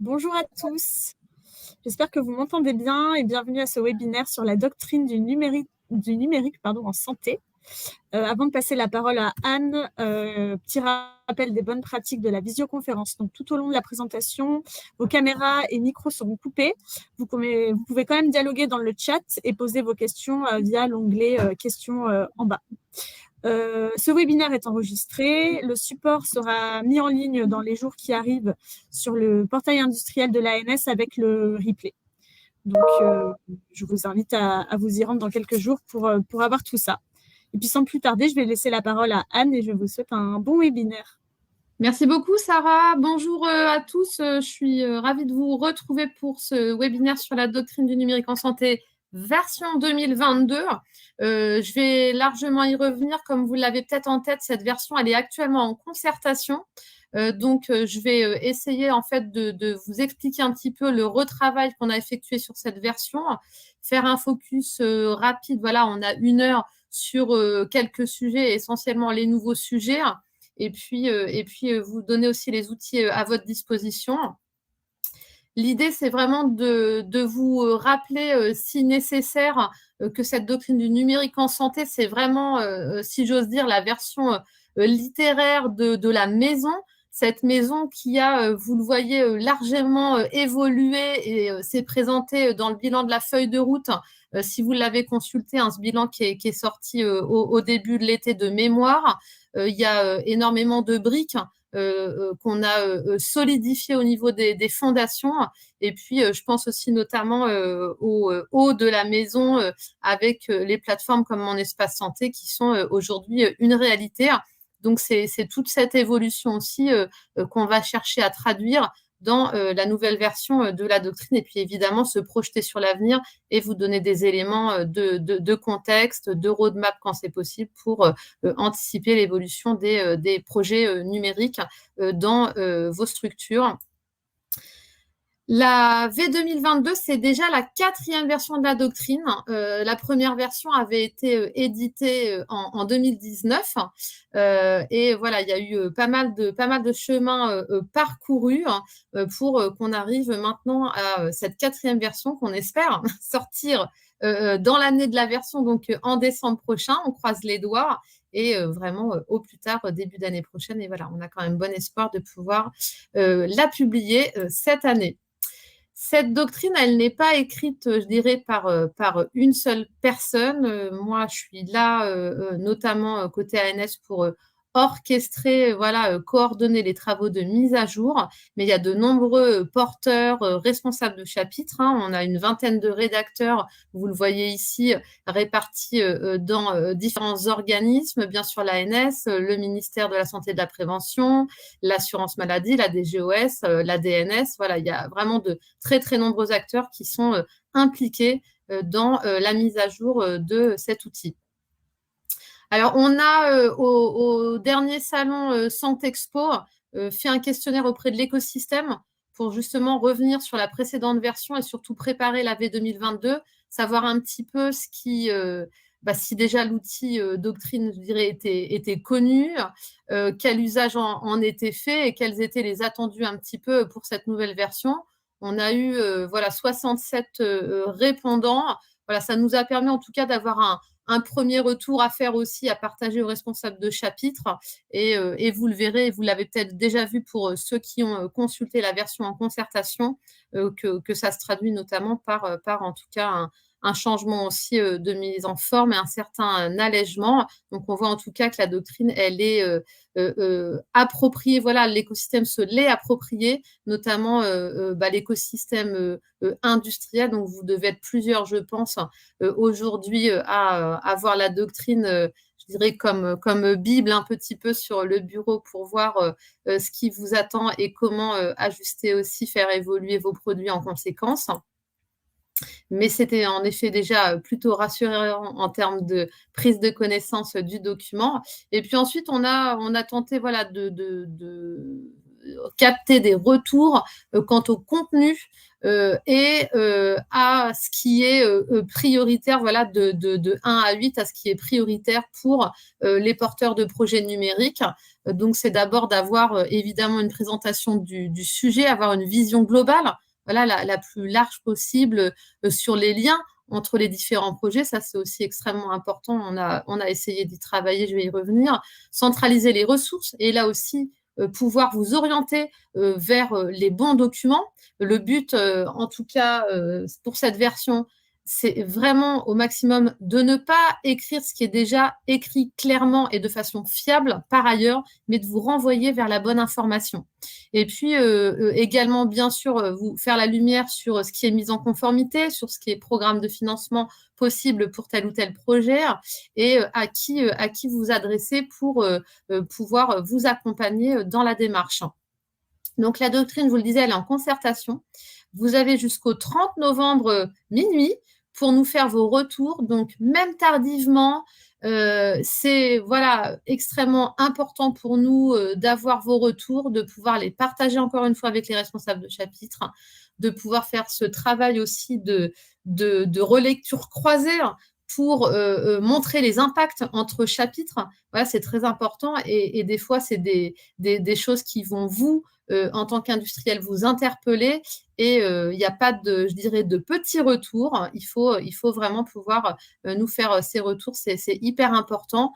Bonjour à tous, j'espère que vous m'entendez bien et bienvenue à ce webinaire sur la doctrine du numérique en santé. Avant de passer la parole à Anne, petit rappel des bonnes pratiques de la visioconférence. Donc, tout au long de la présentation, vos caméras et micros seront coupés. Vous pouvez quand même dialoguer dans le chat et poser vos questions via l'onglet questions en bas. Ce webinaire est enregistré. Le support sera mis en ligne dans les jours qui arrivent sur le portail industriel de l'ANS avec le replay. Donc, je vous invite à vous y rendre dans quelques jours pour avoir tout ça. Et puis, sans plus tarder, je vais laisser la parole à Anne et je vous souhaite un bon webinaire. Merci beaucoup, Sarah. Bonjour à tous. Je suis ravie de vous retrouver pour ce webinaire sur la doctrine du numérique en santé version 2022. Je vais largement y revenir. Comme vous l'avez peut-être en tête, cette version, elle est actuellement en concertation. Donc, je vais essayer en fait de vous expliquer un petit peu le retravail qu'on a effectué sur cette version, faire un focus rapide. Voilà, on a 1 heure sur quelques sujets, essentiellement les nouveaux sujets. Et puis vous donner aussi les outils à votre disposition. L'idée, c'est vraiment de vous rappeler, si nécessaire, que cette doctrine du numérique en santé, c'est vraiment, si j'ose dire, la version littéraire de la maison. Cette maison qui a, vous le voyez, largement évolué et s'est présentée dans le bilan de la feuille de route. Si vous l'avez consulté, ce bilan qui est sorti au début de l'été de mémoire, il y a énormément de briques qu'on a solidifié au niveau des fondations. Et puis, je pense aussi notamment au haut de la maison avec les plateformes comme Mon Espace Santé qui sont aujourd'hui une réalité. Donc, c'est toute cette évolution aussi qu'on va chercher à traduire dans la nouvelle version de la doctrine et puis évidemment se projeter sur l'avenir et vous donner des éléments de contexte, de roadmap quand c'est possible pour anticiper l'évolution des projets numériques dans vos structures. La V2022, c'est déjà la 4e version de la doctrine. La première version avait été éditée en 2019. Et voilà, il y a eu pas mal de chemins parcourus pour qu'on arrive maintenant à cette 4e version qu'on espère sortir dans l'année de la version, donc en décembre prochain. On croise les doigts et vraiment au plus tard début d'année prochaine. Et voilà, on a quand même bon espoir de pouvoir la publier cette année. Cette doctrine, elle n'est pas écrite, je dirais, par une seule personne. Moi, je suis là, notamment côté ANS, pour orchestrer, voilà, coordonner les travaux de mise à jour. Mais il y a de nombreux porteurs, responsables de chapitres. On a une vingtaine de rédacteurs, vous le voyez ici, répartis dans différents organismes, bien sûr l'ANS, le ministère de la Santé et de la Prévention, l'assurance maladie, la DGOS, la DNS. Voilà, il y a vraiment de très, très nombreux acteurs qui sont impliqués dans la mise à jour de cet outil. Alors, on a au dernier salon Santexpo fait un questionnaire auprès de l'écosystème pour justement revenir sur la précédente version et surtout préparer la V2022, savoir un petit peu ce qui, si déjà l'outil doctrine, je dirais, était connu, quel usage en était fait et quels étaient les attendus un petit peu pour cette nouvelle version. On a eu 67 répondants. Voilà, ça nous a permis en tout cas d'avoir un premier retour à faire aussi, à partager aux responsables de chapitre. Et vous le verrez, vous l'avez peut-être déjà vu pour ceux qui ont consulté la version en concertation, que ça se traduit notamment par en tout cas un changement aussi de mise en forme et un certain allègement. Donc, on voit en tout cas que la doctrine, elle est appropriée. Voilà, l'écosystème se l'est approprié, notamment l'écosystème industriel. Donc, vous devez être plusieurs, je pense, aujourd'hui à voir la doctrine, je dirais, comme Bible un petit peu sur le bureau pour voir ce qui vous attend et comment ajuster aussi, faire évoluer vos produits en conséquence. Mais c'était en effet déjà plutôt rassurant en termes de prise de connaissance du document. Et puis ensuite, on a tenté de capter des retours quant au contenu à ce qui est prioritaire, voilà, de 1 à 8 à ce qui est prioritaire pour les porteurs de projets numériques. Donc, c'est d'abord d'avoir évidemment une présentation du sujet, avoir une vision globale, voilà, la plus large possible sur les liens entre les différents projets. Ça, c'est aussi extrêmement important. On a essayé d'y travailler, je vais y revenir. Centraliser les ressources et là aussi, pouvoir vous orienter vers les bons documents. Le but, en tout cas, pour cette version, c'est vraiment au maximum de ne pas écrire ce qui est déjà écrit clairement et de façon fiable par ailleurs, mais de vous renvoyer vers la bonne information. Et puis également, bien sûr, vous faire la lumière sur ce qui est mis en conformité, sur ce qui est programme de financement possible pour tel ou tel projet et à qui vous adresser pour pouvoir vous accompagner dans la démarche. Donc, la doctrine, je vous le disais, elle est en concertation. Vous avez jusqu'au 30 novembre minuit pour nous faire vos retours. Donc, même tardivement, c'est voilà, extrêmement important pour nous d'avoir vos retours, de pouvoir les partager encore une fois avec les responsables de chapitre, de pouvoir faire ce travail aussi de relecture croisée pour montrer les impacts entre chapitres. Voilà, c'est très important et des fois, c'est des choses qui vont en tant qu'industriel, vous interpeller et il n'y a pas je dirais, de petits retours. Il faut vraiment pouvoir nous faire ces retours. C'est hyper important.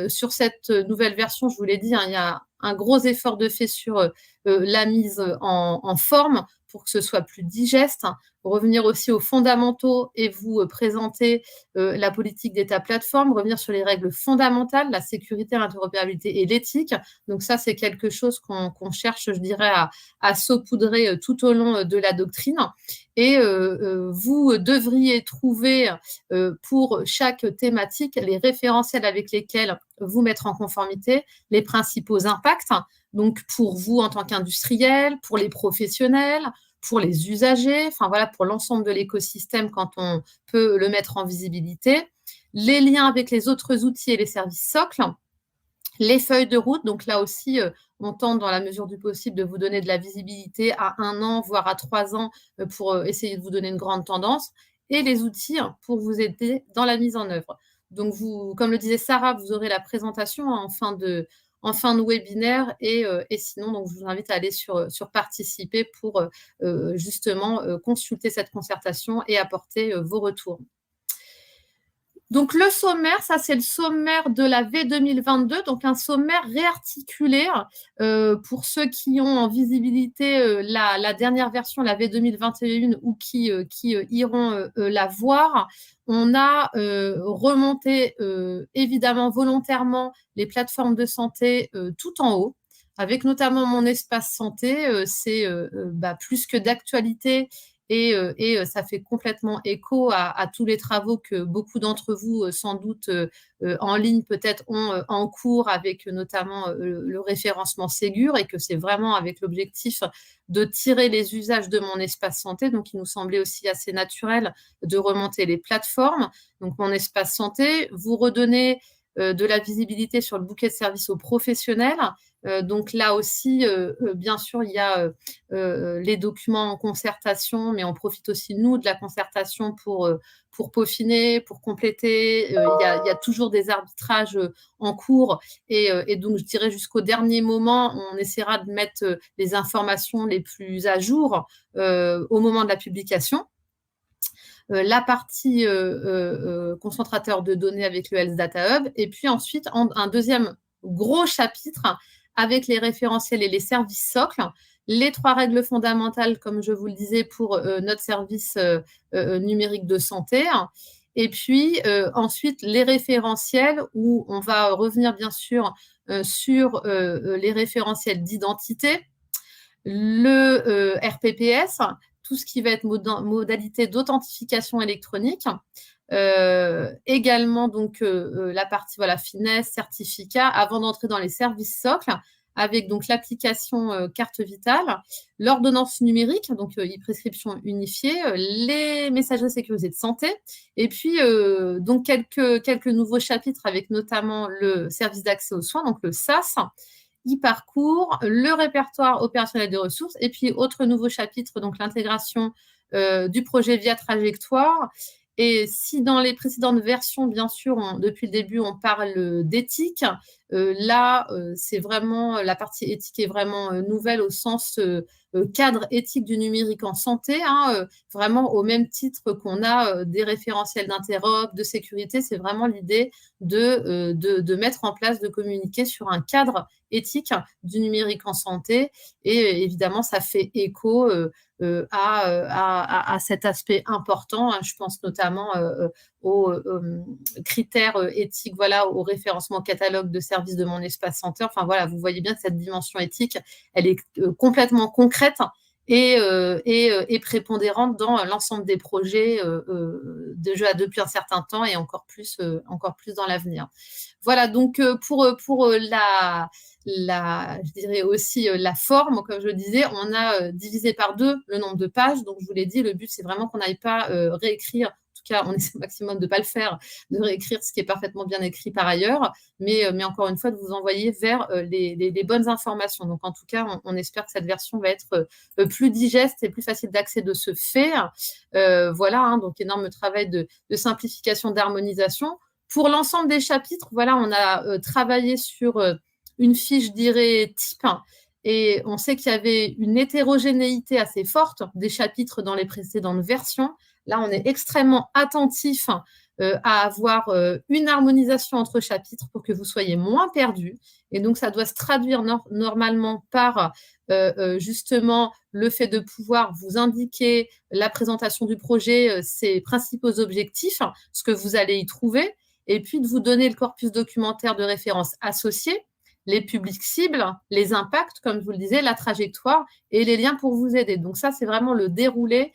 Sur cette nouvelle version, je vous l'ai dit, hein, il y a un gros effort de fait sur la mise en forme pour que ce soit plus digeste. Revenir aussi aux fondamentaux et vous présenter la politique d'État plateforme, revenir sur les règles fondamentales, la sécurité, l'interopérabilité et l'éthique. Donc ça, c'est quelque chose qu'on cherche, je dirais, à saupoudrer tout au long de la doctrine. Et vous devriez trouver pour chaque thématique les référentiels avec lesquels vous mettre en conformité, les principaux impacts, donc pour vous en tant qu'industriel, pour les professionnels, pour les usagers, enfin voilà, pour l'ensemble de l'écosystème quand on peut le mettre en visibilité, les liens avec les autres outils et les services socles, les feuilles de route, donc là aussi, on tente dans la mesure du possible de vous donner de la visibilité à 1 an, voire à 3 ans, pour essayer de vous donner une grande tendance, et les outils pour vous aider dans la mise en œuvre. Donc, comme le disait Sarah, vous aurez la présentation en fin de webinaire et sinon, donc, je vous invite à aller sur participer pour justement consulter cette concertation et apporter vos retours. Donc, le sommaire, ça, c'est le sommaire de la V 2022, donc un sommaire réarticulé pour ceux qui ont en visibilité la dernière version, la V 2021, ou qui iront la voir. On a remonté évidemment volontairement les plateformes de santé tout en haut, avec notamment mon espace santé. C'est plus que d'actualité. Et ça fait complètement écho à tous les travaux que beaucoup d'entre vous, sans doute en ligne, peut-être ont en cours avec notamment le référencement Ségur, et que c'est vraiment avec l'objectif de tirer les usages de mon espace santé. Donc, il nous semblait aussi assez naturel de remonter les plateformes. Donc, mon espace santé, vous redonnez de la visibilité sur le bouquet de services aux professionnels. Donc là aussi, bien sûr, il y a les documents en concertation, mais on profite aussi, nous, de la concertation pour peaufiner, pour compléter. Il y a toujours des arbitrages en cours et donc, je dirais, jusqu'au dernier moment, on essaiera de mettre les informations les plus à jour au moment de la publication. La partie concentrateur de données avec le Health Data Hub, et puis ensuite un deuxième gros chapitre avec les référentiels et les services socles, les 3 règles fondamentales, comme je vous le disais, pour notre service numérique de santé, et puis ensuite les référentiels où on va revenir bien sûr sur les référentiels d'identité, le RPPS, tout ce qui va être modalité d'authentification électronique, également donc la partie finesse, certificat, avant d'entrer dans les services socles, avec donc l'application carte vitale, l'ordonnance numérique, donc e-prescription unifiée, les messageries sécurisées de santé, et puis donc quelques nouveaux chapitres avec notamment le service d'accès aux soins, donc le SAS, e-parcours, le répertoire opérationnel des ressources, et puis autre nouveau chapitre, donc l'intégration du projet via trajectoire. Et si dans les précédentes versions, bien sûr, depuis le début, on parle d'éthique, là, c'est vraiment, la partie éthique est vraiment nouvelle au sens cadre éthique du numérique en santé, hein, vraiment au même titre qu'on a des référentiels d'interop, de sécurité, c'est vraiment l'idée de mettre en place, de communiquer sur un cadre éthique du numérique en santé. Et évidemment, ça fait écho à cet aspect important. Je pense notamment aux critères éthiques, voilà, au référencement catalogue de services de mon espace santé. Enfin voilà, vous voyez bien que cette dimension éthique, elle est complètement concrète et prépondérante dans l'ensemble des projets déjà depuis un certain temps et encore plus dans l'avenir. Voilà, donc pour je dirais aussi la forme, comme je disais, on a divisé par 2 le nombre de pages. Donc, je vous l'ai dit, le but, c'est vraiment qu'on n'aille pas réécrire. En tout cas, on essaie au maximum de ne pas le faire, de réécrire ce qui est parfaitement bien écrit par ailleurs. Mais encore une fois, de vous envoyer vers les bonnes informations. Donc, en tout cas, on espère que cette version va être plus digeste et plus facile d'accès de ce fait. Voilà, hein, donc énorme travail de simplification, d'harmonisation. Pour l'ensemble des chapitres, voilà, on a travaillé sur une fiche, je dirais, type. Et on sait qu'il y avait une hétérogénéité assez forte des chapitres dans les précédentes versions. Là, on est extrêmement attentif à avoir une harmonisation entre chapitres pour que vous soyez moins perdus. Et donc, ça doit se traduire normalement par justement le fait de pouvoir vous indiquer la présentation du projet, ses principaux objectifs, ce que vous allez y trouver, et puis de vous donner le corpus documentaire de référence associé, les publics cibles, les impacts, comme je vous le disais, la trajectoire et les liens pour vous aider. Donc ça, c'est vraiment le déroulé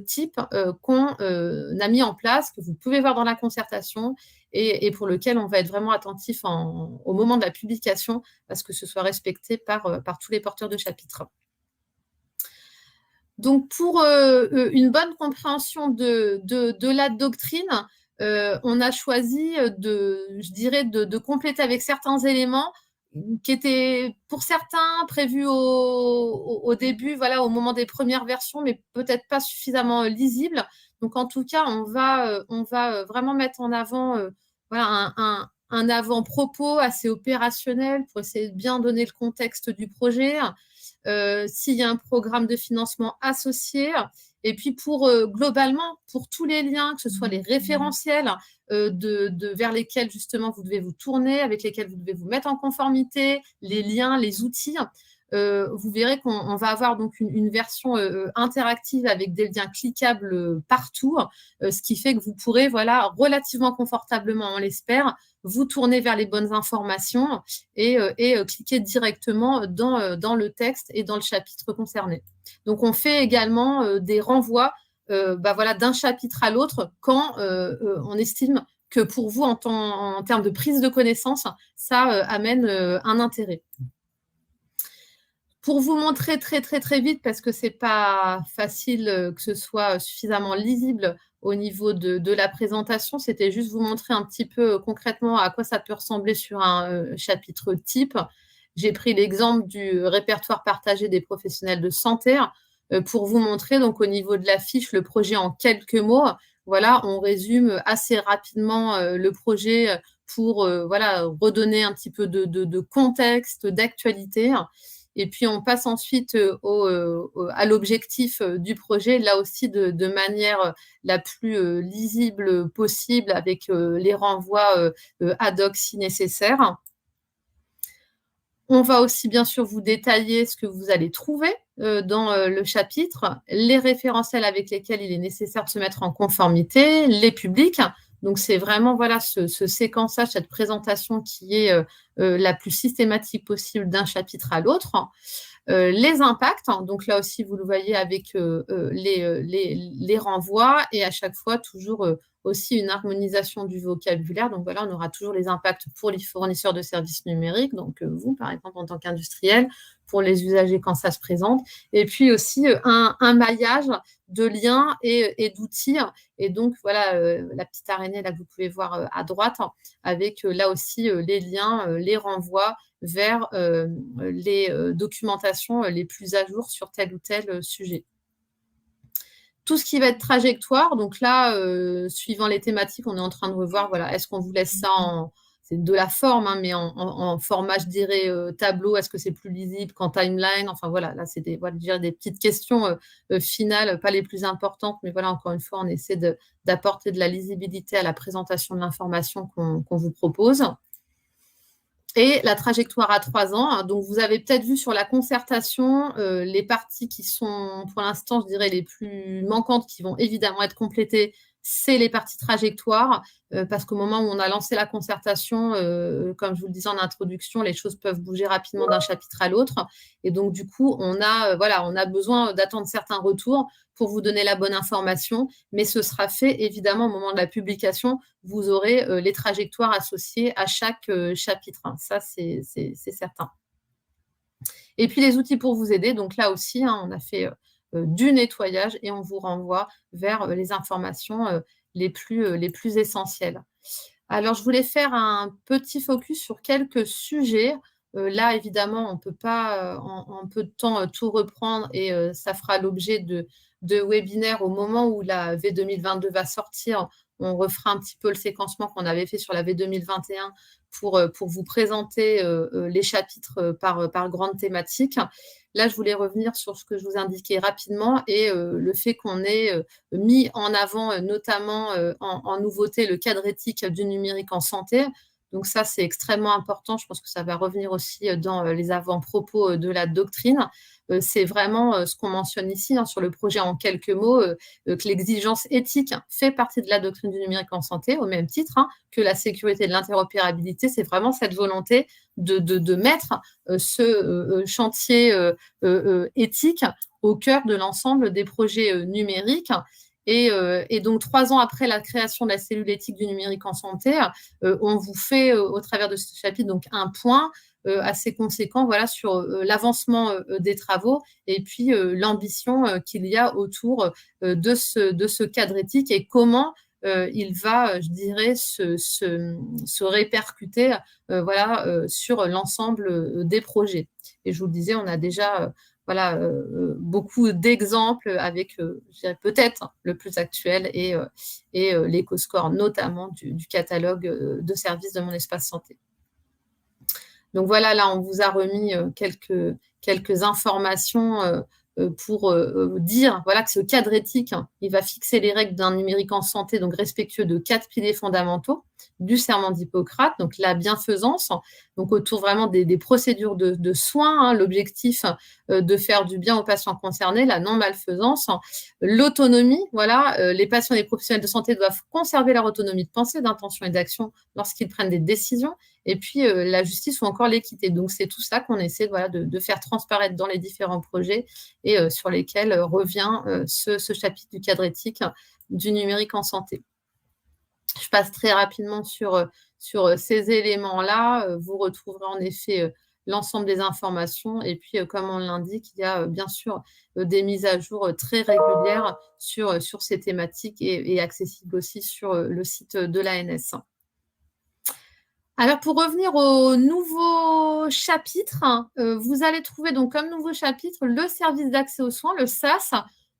type qu'on a mis en place, que vous pouvez voir dans la concertation et pour lequel on va être vraiment attentif au moment de la publication parce que ce soit respecté par tous les porteurs de chapitres. Donc, pour une bonne compréhension de la doctrine, on a choisi de compléter avec certains éléments qui étaient pour certains prévus au début, voilà, au moment des premières versions, mais peut-être pas suffisamment lisibles. Donc, en tout cas, on va vraiment mettre en avant voilà, un avant-propos assez opérationnel pour essayer de bien donner le contexte du projet. S'il y a un programme de financement associé, et puis globalement, pour tous les liens, que ce soit les référentiels vers lesquels justement vous devez vous tourner, avec lesquels vous devez vous mettre en conformité, les liens, les outils, vous verrez qu'on va avoir donc une version interactive avec des liens cliquables partout, ce qui fait que vous pourrez, voilà, relativement confortablement, on l'espère, vous tourner vers les bonnes informations et cliquer directement dans le texte et dans le chapitre concerné. Donc, on fait également des renvois voilà, d'un chapitre à l'autre quand on estime que pour vous, en termes de prise de connaissance, ça amène un intérêt. Pour vous montrer très vite, parce que ce n'est pas facile que ce soit suffisamment lisible au niveau de la présentation, c'était juste vous montrer un petit peu concrètement à quoi ça peut ressembler sur un chapitre type. J'ai pris l'exemple du répertoire partagé des professionnels de santé pour vous montrer, donc au niveau de la fiche, le projet en quelques mots. Voilà, on résume assez rapidement le projet pour voilà, redonner un petit peu de contexte, d'actualité. Et puis, on passe ensuite à l'objectif du projet, là aussi de manière la plus lisible possible, avec les renvois ad hoc si nécessaire. On va aussi, bien sûr, vous détailler ce que vous allez trouver dans le chapitre, les référentiels avec lesquels il est nécessaire de se mettre en conformité, les publics. Donc, c'est vraiment voilà, ce séquençage, cette présentation qui est la plus systématique possible d'un chapitre à l'autre. Les impacts, donc là aussi, vous le voyez avec les renvois et à chaque fois, toujours aussi une harmonisation du vocabulaire. Donc voilà, on aura toujours les impacts pour les fournisseurs de services numériques, donc vous, par exemple, en tant qu'industriel, pour les usagers quand ça se présente, et puis aussi un maillage de liens et d'outils. Et donc, voilà, la petite araignée là que vous pouvez voir à droite, avec là aussi les liens, les renvois vers les documentations les plus à jour sur tel ou tel sujet. Tout ce qui va être trajectoire, donc là, suivant les thématiques, on est en train de revoir, voilà, est-ce qu'on vous laisse ça c'est de la forme, hein, mais en format, je dirais, tableau, est-ce que c'est plus lisible qu'en timeline? Enfin voilà, là, c'est des petites questions finales, pas les plus importantes, mais voilà, encore une fois, on essaie d'apporter de la lisibilité à la présentation de l'information qu'on vous propose. Et la trajectoire à 3 ans. Hein, donc, vous avez peut-être vu sur la concertation les parties qui sont, pour l'instant, je dirais, les plus manquantes, qui vont évidemment être complétées, c'est les parties trajectoire, parce qu'au moment où on a lancé la concertation, comme je vous le disais en introduction, les choses peuvent bouger rapidement d'un chapitre à l'autre. Et donc, du coup, on a besoin d'attendre certains retours pour vous donner la bonne information, mais ce sera fait évidemment au moment de la publication. Vous aurez les trajectoires associées à chaque chapitre. Hein. Ça, c'est certain. Et puis, les outils pour vous aider. Donc là aussi, hein, on a fait du nettoyage et on vous renvoie vers les informations les plus essentielles. Alors, je voulais faire un petit focus sur quelques sujets. Là, évidemment, on ne peut pas en peu de temps tout reprendre et ça fera l'objet de webinaires au moment où la V 2022 va sortir. On refera un petit peu le séquencement qu'on avait fait sur la V 2021 pour vous présenter les chapitres par grande thématique. Là, je voulais revenir sur ce que je vous indiquais rapidement et le fait qu'on ait mis en avant, notamment en nouveauté, le cadre éthique du numérique en santé. Donc ça, c'est extrêmement important. Je pense que ça va revenir aussi dans les avant-propos de la doctrine. C'est vraiment ce qu'on mentionne ici sur le projet en quelques mots, que l'exigence éthique fait partie de la doctrine du numérique en santé, au même titre que la sécurité et de l'interopérabilité. C'est vraiment cette volonté de mettre ce chantier éthique au cœur de l'ensemble des projets numériques. Et donc, 3 ans après la création de la cellule éthique du numérique en santé, on vous fait, au travers de ce chapitre, donc un point assez conséquent voilà, sur l'avancement des travaux et puis l'ambition qu'il y a autour de ce cadre éthique et comment il va, je dirais, se répercuter voilà, sur l'ensemble des projets. Et je vous le disais, on a déjà voilà, beaucoup d'exemples avec, je dirais, peut-être le plus actuel et l'éco-score, notamment du catalogue de services de mon espace santé. Donc voilà, là, on vous a remis quelques informations pour dire voilà, que ce cadre éthique, il va fixer les règles d'un numérique en santé, donc respectueux de 4 piliers fondamentaux du serment d'Hippocrate, donc la bienfaisance, donc autour vraiment des procédures de soins, l'objectif de faire du bien aux patients concernés, la non-malfaisance, l'autonomie, voilà, les patients et les professionnels de santé doivent conserver leur autonomie de pensée, d'intention et d'action lorsqu'ils prennent des décisions, et puis la justice ou encore l'équité. Donc, c'est tout ça qu'on essaie voilà, de faire transparaître dans les différents projets et sur lesquels revient ce chapitre du cadre éthique du numérique en santé. Je passe très rapidement sur ces éléments-là. Vous retrouverez en effet l'ensemble des informations. Et puis, comme on l'indique, il y a bien sûr des mises à jour très régulières sur ces thématiques et accessibles aussi sur le site de l'ANS. Alors, pour revenir au nouveau chapitre, vous allez trouver donc comme nouveau chapitre le service d'accès aux soins, le SAS.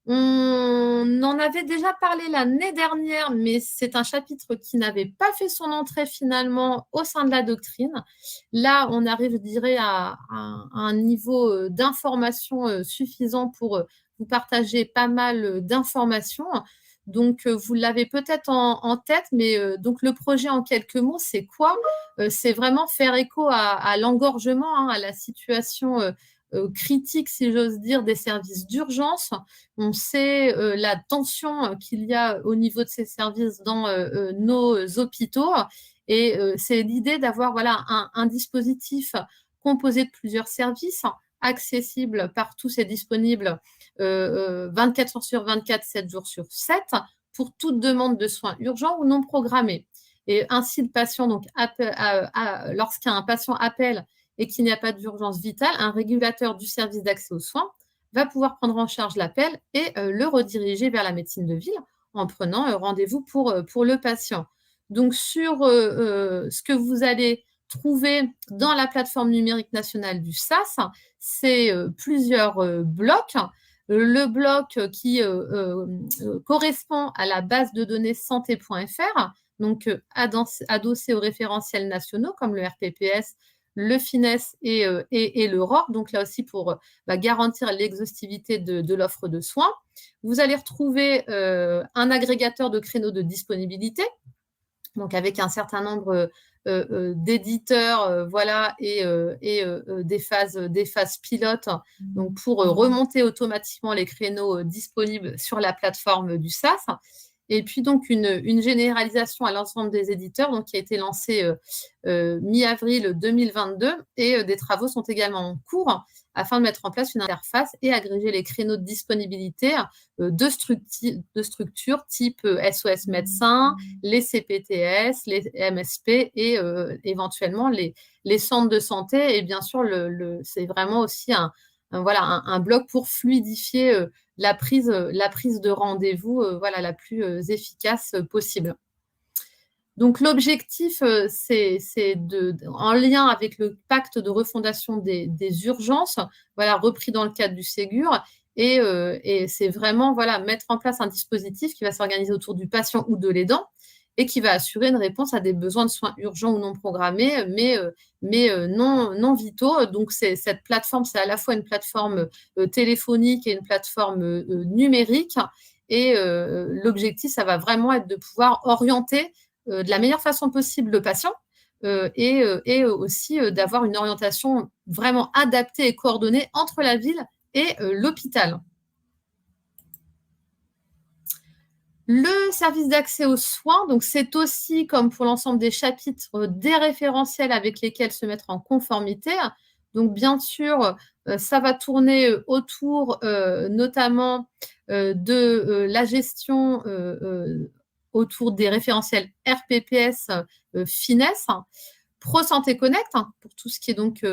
On en avait déjà parlé l'année dernière, mais c'est un chapitre qui n'avait pas fait son entrée finalement au sein de la doctrine. Là, on arrive, je dirais, à un niveau d'information suffisant pour vous partager pas mal d'informations. Donc, vous l'avez peut-être en tête, mais donc le projet en quelques mots, c'est quoi? C'est vraiment faire écho à l'engorgement, à la situation critique, si j'ose dire, des services d'urgence. On sait la tension qu'il y a au niveau de ces services dans nos hôpitaux. Et c'est l'idée d'avoir voilà, un dispositif composé de plusieurs services, accessible par tous et disponible 24 heures sur 24, 7 jours sur 7, pour toute demande de soins urgents ou non programmés. Et ainsi, le patient, donc, lorsqu'un patient appelle et qu'il n'y a pas d'urgence vitale, un régulateur du service d'accès aux soins va pouvoir prendre en charge l'appel et le rediriger vers la médecine de ville en prenant rendez-vous pour le patient. Donc, sur ce que vous allez trouver dans la plateforme numérique nationale du SAS, c'est plusieurs blocs. Le bloc qui correspond à la base de données santé.fr, donc adossé aux référentiels nationaux comme le RPPS, le FINES et le ROR, donc là aussi pour garantir l'exhaustivité de l'offre de soins. Vous allez retrouver un agrégateur de créneaux de disponibilité, donc avec un certain nombre d'éditeurs, voilà, et des phases pilotes, donc pour remonter automatiquement les créneaux disponibles sur la plateforme du SAS. Et puis donc une généralisation à l'ensemble des éditeurs, donc qui a été lancée mi-avril 2022, et des travaux sont également en cours afin de mettre en place une interface et agréger les créneaux de disponibilité de structures type SOS médecins, les CPTS, les MSP et éventuellement les centres de santé. Et bien sûr, c'est vraiment aussi un bloc pour fluidifier la prise de rendez-vous la plus efficace possible. Donc, l'objectif, c'est en lien avec le pacte de refondation des urgences, repris dans le cadre du Ségur, et c'est vraiment mettre en place un dispositif qui va s'organiser autour du patient ou de l'aidant et qui va assurer une réponse à des besoins de soins urgents ou non programmés, mais non vitaux. Donc, cette plateforme, c'est à la fois une plateforme téléphonique et une plateforme numérique. Et l'objectif, ça va vraiment être de pouvoir orienter de la meilleure façon possible le patient et aussi d'avoir une orientation vraiment adaptée et coordonnée entre la ville et l'hôpital. Le service d'accès aux soins, donc c'est aussi, comme pour l'ensemble des chapitres, des référentiels avec lesquels se mettre en conformité. Donc, bien sûr, ça va tourner autour notamment de la gestion autour des référentiels RPPS, FINES, ProSanté Connect, pour tout ce qui est donc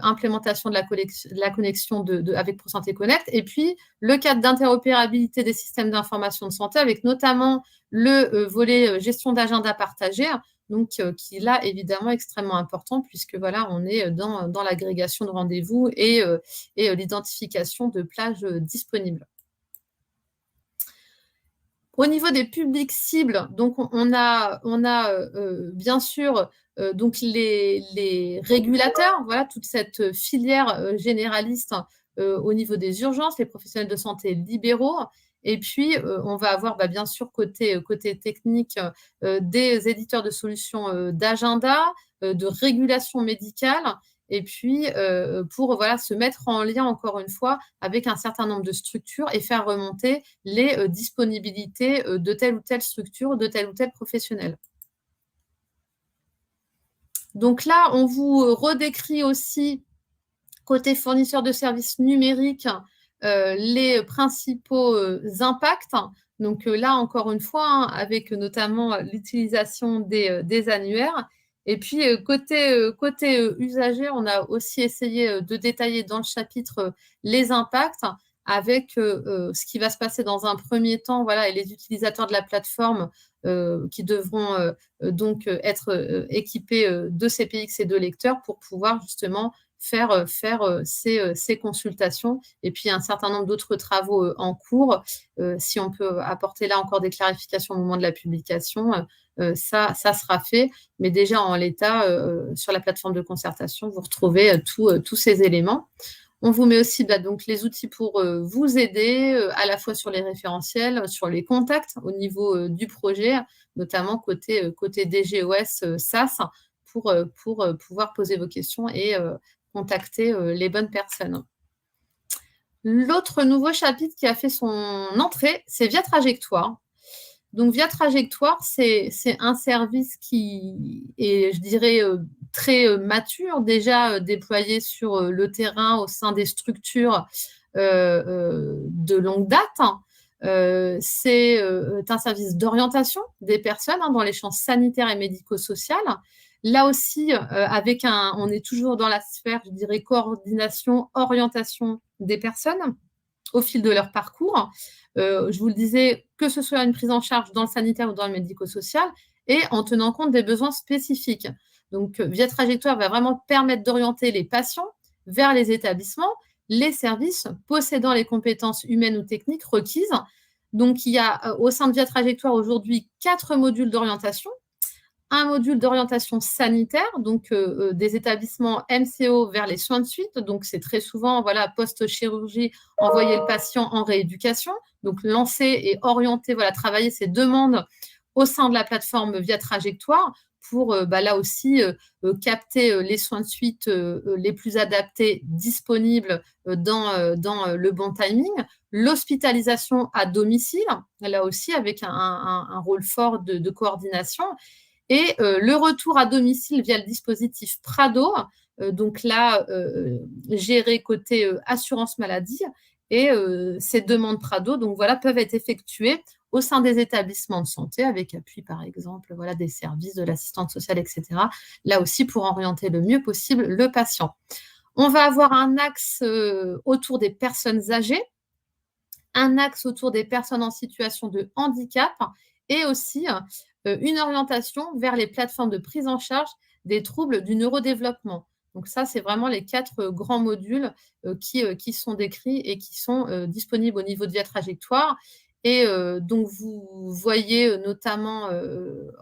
implémentation de la connexion avec ProSanté Connect, et puis le cadre d'interopérabilité des systèmes d'information de santé, avec notamment le volet gestion d'agenda partagé, donc qui est là évidemment extrêmement important, puisque on est dans l'agrégation de rendez-vous et l'identification de plages disponibles. Au niveau des publics cibles, donc on a bien sûr donc les régulateurs, toute cette filière généraliste au niveau des urgences, les professionnels de santé libéraux. Et puis, on va avoir bien sûr côté technique des éditeurs de solutions d'agenda, de régulation médicale, et puis pour se mettre en lien encore une fois avec un certain nombre de structures et faire remonter les disponibilités de telle ou telle structure, de tel ou tel professionnel. Donc là, on vous redécrit aussi, côté fournisseur de services numériques, les principaux impacts. Donc là, encore une fois, avec notamment l'utilisation des annuaires. Et puis, côté usager, on a aussi essayé de détailler dans le chapitre les impacts avec ce qui va se passer dans un premier temps, et les utilisateurs de la plateforme qui devront donc être équipés de CPX et de lecteurs pour pouvoir justement faire ces consultations, et puis un certain nombre d'autres travaux en cours. Si on peut apporter là encore des clarifications au moment de la publication, ça sera fait. Mais déjà en l'état, sur la plateforme de concertation, vous retrouvez tous ces éléments. On vous met aussi donc les outils pour vous aider, à la fois sur les référentiels, sur les contacts au niveau du projet, notamment côté DGOS SAS, pour pouvoir poser vos questions et contacter les bonnes personnes. L'autre nouveau chapitre qui a fait son entrée, c'est Via Trajectoire. Donc, Via Trajectoire, c'est un service qui est, je dirais, très mature, déjà déployé sur le terrain au sein des structures de longue date. C'est un service d'orientation des personnes dans les champs sanitaires et médico-social. Là aussi, on est toujours dans la sphère, je dirais, coordination, orientation des personnes au fil de leur parcours. Je vous le disais, que ce soit une prise en charge dans le sanitaire ou dans le médico-social, et en tenant compte des besoins spécifiques. Donc, Via Trajectoire va vraiment permettre d'orienter les patients vers les établissements, les services possédant les compétences humaines ou techniques requises. Donc, il y a au sein de Via Trajectoire aujourd'hui 4 modules d'orientation. Un module d'orientation sanitaire, donc des établissements MCO vers les soins de suite. Donc, c'est très souvent, voilà, post-chirurgie, envoyer le patient en rééducation. Donc, lancer et orienter, voilà, travailler ces demandes au sein de la plateforme Via Trajectoire pour, là aussi, capter les soins de suite les plus adaptés, disponibles dans le bon timing. L'hospitalisation à domicile, là aussi, avec un rôle fort de coordination. Et le retour à domicile via le dispositif Prado, donc là, géré côté assurance maladie. Et ces demandes Prado, donc voilà, peuvent être effectuées au sein des établissements de santé, avec appui, par exemple, voilà, des services, de l'assistante sociale, etc. Là aussi, pour orienter le mieux possible le patient. On va avoir un axe autour des personnes âgées, un axe autour des personnes en situation de handicap et aussi une orientation vers les plateformes de prise en charge des troubles du neurodéveloppement. Donc ça, c'est vraiment les 4 grands modules qui sont décrits et qui sont disponibles au niveau de Via Trajectoire. Et donc, vous voyez notamment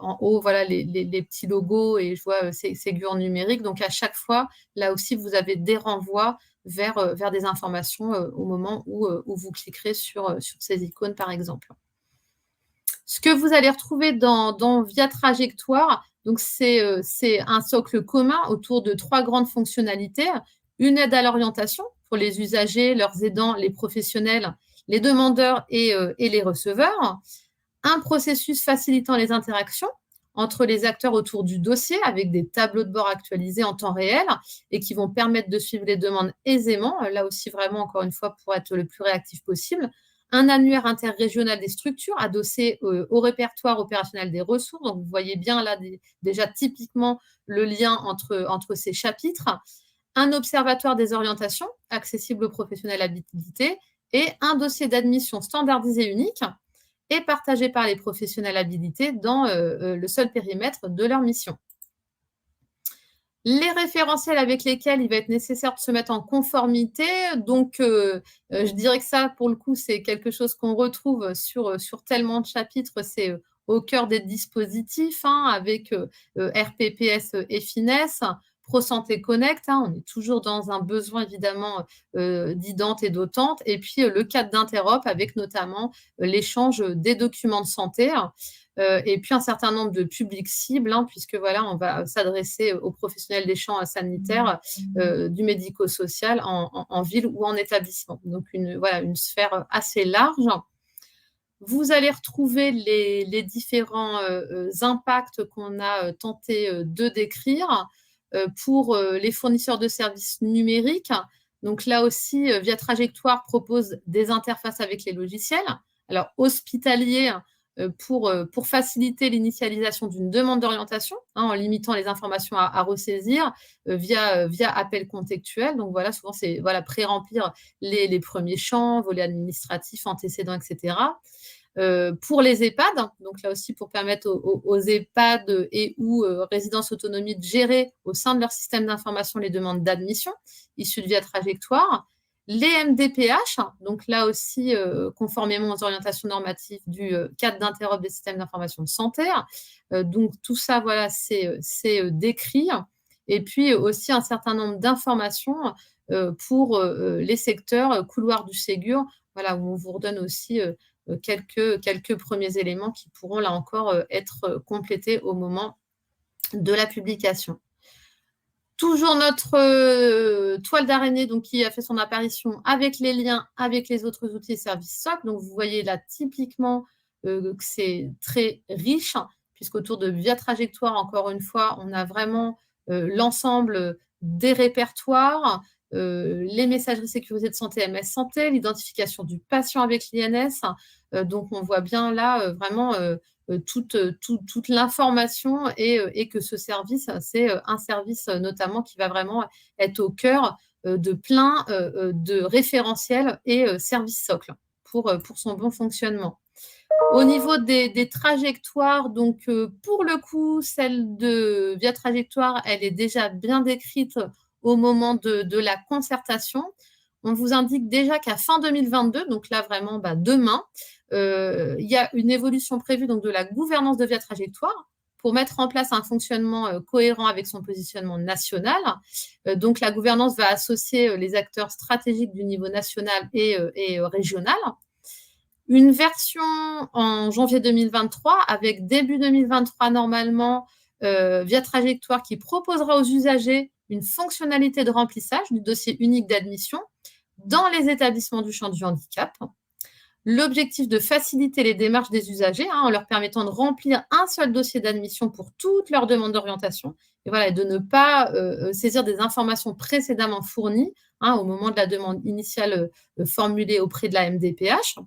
en haut, voilà, les petits logos et je vois Ségur numérique. Donc, à chaque fois, là aussi, vous avez des renvois vers des informations au moment où vous cliquerez sur ces icônes, par exemple. Ce que vous allez retrouver dans Via Trajectoire, donc c'est un socle commun autour de 3 grandes fonctionnalités. Une aide à l'orientation pour les usagers, leurs aidants, les professionnels, les demandeurs et les receveurs. Un processus facilitant les interactions entre les acteurs autour du dossier avec des tableaux de bord actualisés en temps réel et qui vont permettre de suivre les demandes aisément. Là aussi, vraiment, encore une fois, pour être le plus réactif possible. Un annuaire interrégional des structures adossé au répertoire opérationnel des ressources. Donc, vous voyez bien là déjà typiquement le lien entre ces chapitres. Un observatoire des orientations accessible aux professionnels habilités et un dossier d'admission standardisé unique et partagé par les professionnels habilités dans le seul périmètre de leur mission. Les référentiels avec lesquels il va être nécessaire de se mettre en conformité. Donc, je dirais que ça, pour le coup, c'est quelque chose qu'on retrouve sur tellement de chapitres. C'est au cœur des dispositifs, avec RPPS et FINES, ProSanté Connect. On est toujours dans un besoin, évidemment, d'idente et d'autante. Et puis, le cadre d'interop avec notamment l'échange des documents de santé. Et puis un certain nombre de publics cibles, puisque voilà, on va s'adresser aux professionnels des champs sanitaires, du médico-social en ville ou en établissement. Donc une sphère assez large. Vous allez retrouver les différents impacts qu'on a tenté de décrire pour les fournisseurs de services numériques. Donc là aussi, Via Trajectoire propose des interfaces avec les logiciels. Alors, hospitalier, pour faciliter l'initialisation d'une demande d'orientation, en limitant les informations à ressaisir via appel contextuel. Donc voilà, souvent c'est pré-remplir les premiers champs, volets administratifs, antécédents, etc. Pour les EHPAD, donc là aussi pour permettre aux EHPAD et ou résidences autonomie de gérer au sein de leur système d'information les demandes d'admission issues de Via Trajectoire. Les MDPH, donc là aussi, conformément aux orientations normatives du cadre d'interop des systèmes d'information de santé. Donc tout ça, voilà, c'est décrit. Et puis aussi un certain nombre d'informations pour les secteurs couloirs du Ségur, voilà, où on vous redonne aussi quelques premiers éléments qui pourront là encore être complétés au moment de la publication. Toujours notre toile d'araignée qui a fait son apparition avec les liens avec les autres outils et services SOC. Donc, vous voyez là typiquement que c'est très riche, puisqu'autour de Via Trajectoire, encore une fois, on a vraiment l'ensemble des répertoires, les messageries sécurisées de santé MS Santé, l'identification du patient avec l'INS. Donc, on voit bien là vraiment toute l'information et que ce service, c'est un service notamment qui va vraiment être au cœur de plein de référentiels et services socles pour son bon fonctionnement. Au niveau des trajectoires, donc pour le coup, celle de Via Trajectoire, elle est déjà bien décrite au moment de la concertation. On vous indique déjà qu'à fin 2022, donc là vraiment demain, il y a une évolution prévue donc, de la gouvernance de Via Trajectoire pour mettre en place un fonctionnement cohérent avec son positionnement national. Donc la gouvernance va associer les acteurs stratégiques du niveau national et régional. Une version en janvier 2023 avec début 2023 normalement Via Trajectoire qui proposera aux usagers une fonctionnalité de remplissage du dossier unique d'admission dans les établissements du champ du handicap. L'objectif de faciliter les démarches des usagers en leur permettant de remplir un seul dossier d'admission pour toutes leurs demandes d'orientation et voilà, de ne pas saisir des informations précédemment fournies au moment de la demande initiale formulée auprès de la MDPH.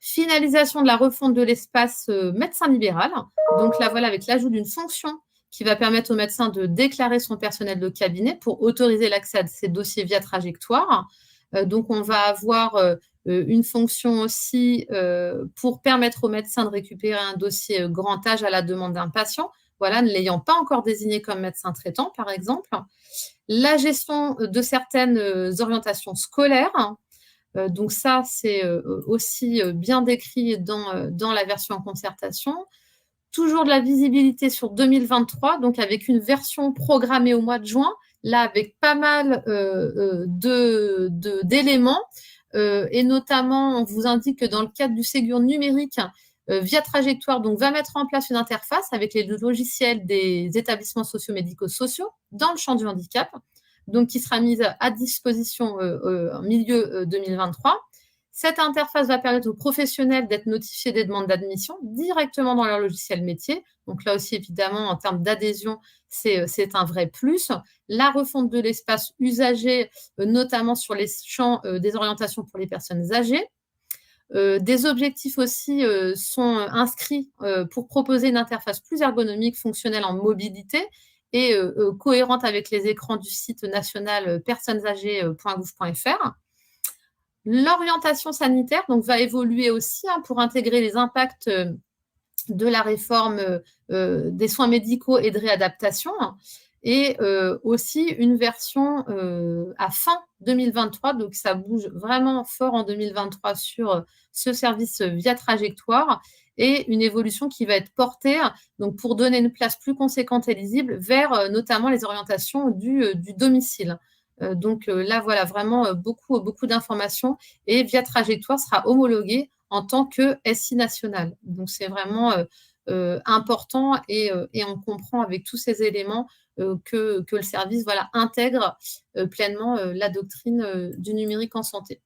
Finalisation de la refonte de l'espace médecin libéral. Donc là, voilà, avec l'ajout d'une fonction qui va permettre au médecin de déclarer son personnel de cabinet pour autoriser l'accès à ces dossiers via trajectoire. Donc, on va avoir une fonction aussi pour permettre au médecin de récupérer un dossier grand âge à la demande d'un patient, voilà, ne l'ayant pas encore désigné comme médecin traitant, par exemple. La gestion de certaines orientations scolaires. Donc ça, c'est aussi bien décrit dans la version en concertation. Toujours de la visibilité sur 2023, donc avec une version programmée au mois de juin, là avec pas mal d'éléments. Et notamment, on vous indique que dans le cadre du Ségur numérique, Via Trajectoire donc, va mettre en place une interface avec les logiciels des établissements socio-médico-sociaux dans le champ du handicap, donc qui sera mise à disposition en milieu 2023. Cette interface va permettre aux professionnels d'être notifiés des demandes d'admission directement dans leur logiciel métier. Donc là aussi, évidemment, en termes d'adhésion, c'est un vrai plus. La refonte de l'espace usager, notamment sur les champs des orientations pour les personnes âgées. Des objectifs aussi sont inscrits pour proposer une interface plus ergonomique, fonctionnelle en mobilité et cohérente avec les écrans du site national personnesâgées.gouv.fr. L'orientation sanitaire donc, va évoluer aussi pour intégrer les impacts de la réforme des soins médicaux et de réadaptation et aussi une version à fin 2023. Donc, ça bouge vraiment fort en 2023 sur ce service via trajectoire et une évolution qui va être portée donc, pour donner une place plus conséquente et lisible vers notamment les orientations du domicile. Donc là, voilà, vraiment beaucoup d'informations et Via Trajectoire sera homologué en tant que SI national. Donc, c'est vraiment important et on comprend avec tous ces éléments que le service voilà, intègre pleinement la doctrine du numérique en santé.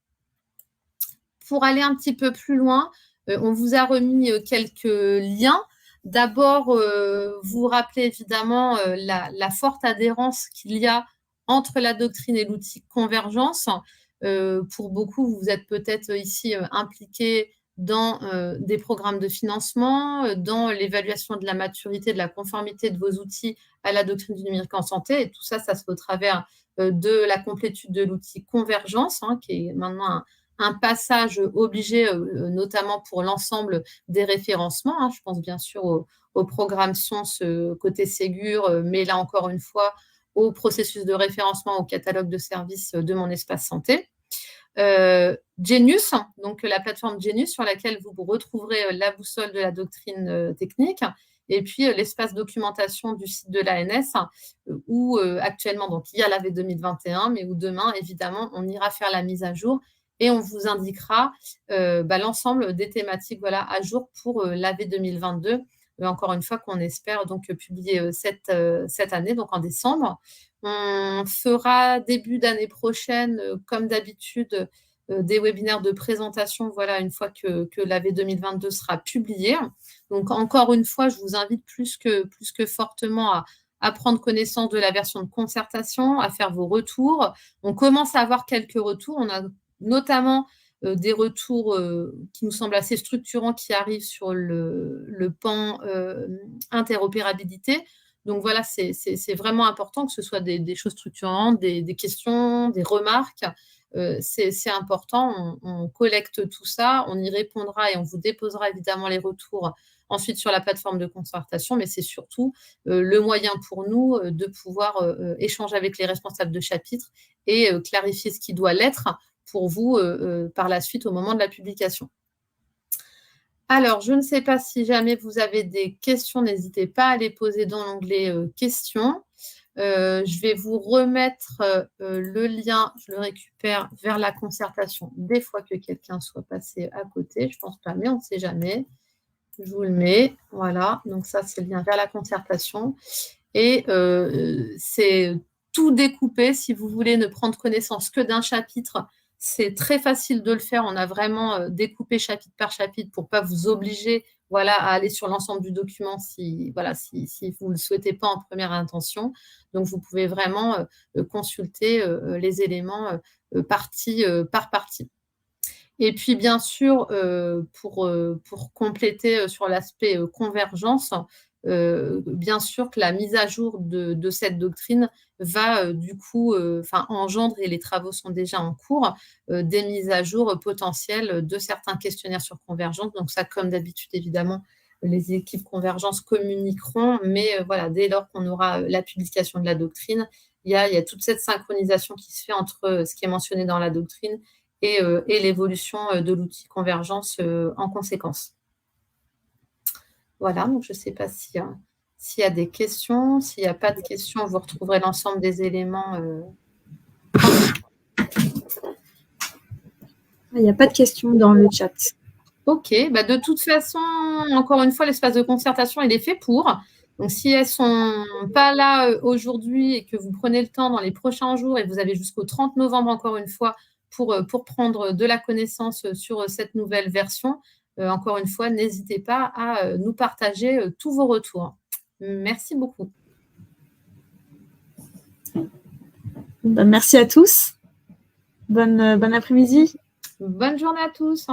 Pour aller un petit peu plus loin, on vous a remis quelques liens. D'abord, vous rappelez évidemment la forte adhérence qu'il y a entre la doctrine et l'outil convergence. Pour beaucoup, vous êtes peut-être ici impliqués dans des programmes de financement, dans l'évaluation de la maturité, de la conformité de vos outils à la doctrine du numérique en santé. Et tout ça, ça se fait au travers de la complétude de l'outil convergence, qui est maintenant un passage obligé, notamment pour l'ensemble des référencements. Je pense bien sûr au programme SONS côté Ségur, mais là encore une fois, au processus de référencement au catalogue de services de mon espace santé. Genius, donc la plateforme Genius sur laquelle vous retrouverez la boussole de la doctrine technique et puis l'espace documentation du site de l'ANS où actuellement donc, il y a l'AV 2021 mais où demain évidemment on ira faire la mise à jour et on vous indiquera l'ensemble des thématiques voilà, à jour pour l'AV 2022 encore une fois qu'on espère donc publier cette année, donc en décembre. On fera début d'année prochaine, comme d'habitude, des webinaires de présentation, voilà, une fois que l'AV 2022 sera publié. Donc, encore une fois, je vous invite plus que fortement à prendre connaissance de la version de concertation, à faire vos retours. On commence à avoir quelques retours. On a notamment des retours qui nous semblent assez structurants qui arrivent sur le pan interopérabilité. Donc voilà, c'est vraiment important que ce soit des choses structurantes, des questions, des remarques. C'est important, on collecte tout ça, on y répondra et on vous déposera évidemment les retours ensuite sur la plateforme de concertation, mais c'est surtout le moyen pour nous de pouvoir échanger avec les responsables de chapitre et clarifier ce qui doit l'être pour vous par la suite au moment de la publication. Alors, je ne sais pas si jamais vous avez des questions, n'hésitez pas à les poser dans l'onglet questions. Je vais vous remettre le lien, je le récupère vers la concertation, des fois que quelqu'un soit passé à côté, je ne pense pas, mais on ne sait jamais. Je vous le mets, voilà, donc ça c'est le lien vers la concertation. Et c'est tout découpé, si vous voulez ne prendre connaissance que d'un chapitre, c'est très facile de le faire. On a vraiment découpé chapitre par chapitre pour ne pas vous obliger à aller sur l'ensemble du document si vous ne le souhaitez pas en première intention. Donc, vous pouvez vraiment consulter les éléments partie par partie. Et puis, bien sûr, pour compléter sur l'aspect convergence, bien sûr que la mise à jour de cette doctrine va du coup engendre, et les travaux sont déjà en cours, des mises à jour potentielles de certains questionnaires sur convergence. Donc ça, comme d'habitude, évidemment, les équipes convergence communiqueront, mais dès lors qu'on aura la publication de la doctrine, il y a toute cette synchronisation qui se fait entre ce qui est mentionné dans la doctrine et l'évolution de l'outil convergence en conséquence. Voilà, donc je ne sais pas s'il y a des questions. S'il n'y a pas de questions, vous retrouverez l'ensemble des éléments. Il n'y a pas de questions dans le chat. Ok, de toute façon, encore une fois, l'espace de concertation, il est fait pour. Donc, si elles ne sont pas là aujourd'hui et que vous prenez le temps dans les prochains jours, et vous avez jusqu'au 30 novembre, encore une fois, pour prendre de la connaissance sur cette nouvelle version, encore une fois, n'hésitez pas à nous partager tous vos retours. Merci beaucoup. Merci à tous. Bon après-midi. Bonne journée à tous.